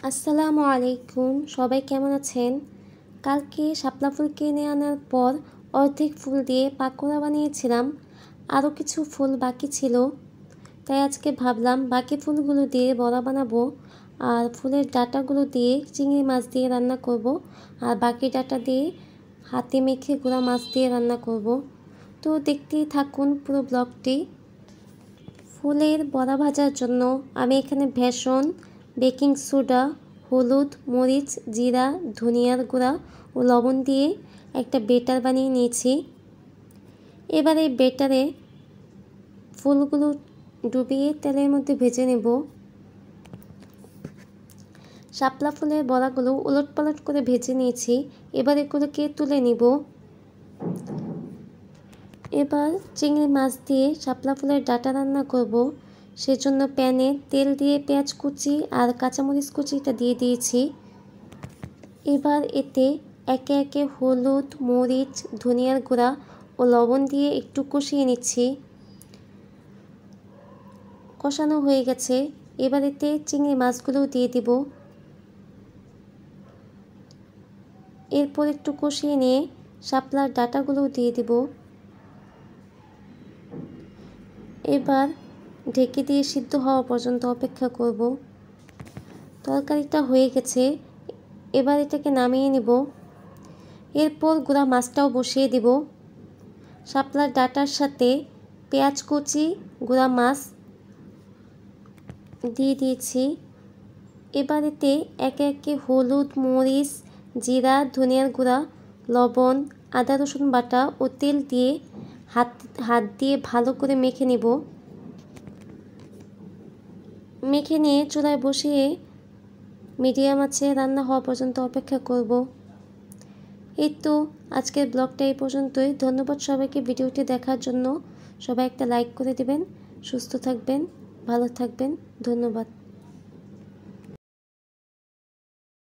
আসসালামু আলাইকুম, সবাই কেমন আছেন? কালকে শাপলা ফুল কিনে আনার পর অর্ধেক ফুল দিয়ে পাকোড়া বানিয়েছিলাম। আরও কিছু ফুল বাকি ছিল, তাই আজকে ভাবলাম বাকি ফুলগুলো দিয়ে বড়া বানাবো আর ফুলের ডাঁটাগুলো দিয়ে চিংড়ি মাছ দিয়ে রান্না করব, আর বাকি ডাঁটা দিয়ে হাতে মেখে গুঁড়া মাছ দিয়ে রান্না করব। তো দেখতেই থাকুন পুরো ব্লগটি। ফুলের বড়া ভাজার জন্য আমি এখানে বেসন, বেকিং সোডা, হলুদ, মরিচ, জিরা, ধনিয়ার গুঁড়া ও লবণ দিয়ে একটা বেটার বানিয়ে নিয়েছি। এবার এই বেটারে ফুলগুলো ডুবিয়ে তেলের মধ্যে ভেজে নেব। শাপলা ফুলের বড়াগুলো উলটপালট করে ভেজে নিয়েছি। এবার এগুলোকে তুলে নিব। এবার চিংড়ি মাছ দিয়ে শাপলা ফুলের ডাঁটা রান্না করব। সেজন্য প্যানে তেল দিয়ে পেঁয়াজ কুচি আর কাঁচামরিচ কুচিটা দিয়ে দিয়েছি। এবার এতে একে একে হলুদ, মরিচ, ধনিয়ার গুঁড়া ও লবণ দিয়ে একটু কষিয়ে নিচ্ছি। কষানো হয়ে গেছে, এবার এতে চিংড়ি মাছগুলোও দিয়ে দিব। এরপর একটু কষিয়ে নিয়ে শাপলার ডাঁটাগুলোও দিয়ে দিব। এবার ঢেকে দিয়ে সিদ্ধ হওয়া পর্যন্ত অপেক্ষা করব। তরকারিটা হয়ে গেছে, এবার এটাকে নামিয়ে নিব। এরপর গুঁড়া মাছটাও বসিয়ে দিব। শাপলার ডাঁটার সাথে পেঁয়াজ কুচি, গুঁড়া মাছ দিয়ে দিয়েছি। এবার এতে একে একে হলুদ, মরিচ, জিরা, ধনিয়ার গুঁড়া, লবণ, আদা রসুন বাটা ও তেল দিয়ে হাত দিয়ে ভালো করে মেখে নেব। মেখে নিয়ে চুলায় বসিয়ে মিডিয়াম আঁচে রান্না হওয়া পর্যন্ত অপেক্ষা করব। এই তো আজকের ব্লগটা এই পর্যন্তই। ধন্যবাদ সবাইকে ভিডিওটি দেখার জন্য। সবাই একটা লাইক করে দেবেন। সুস্থ থাকবেন, ভালো থাকবেন। ধন্যবাদ।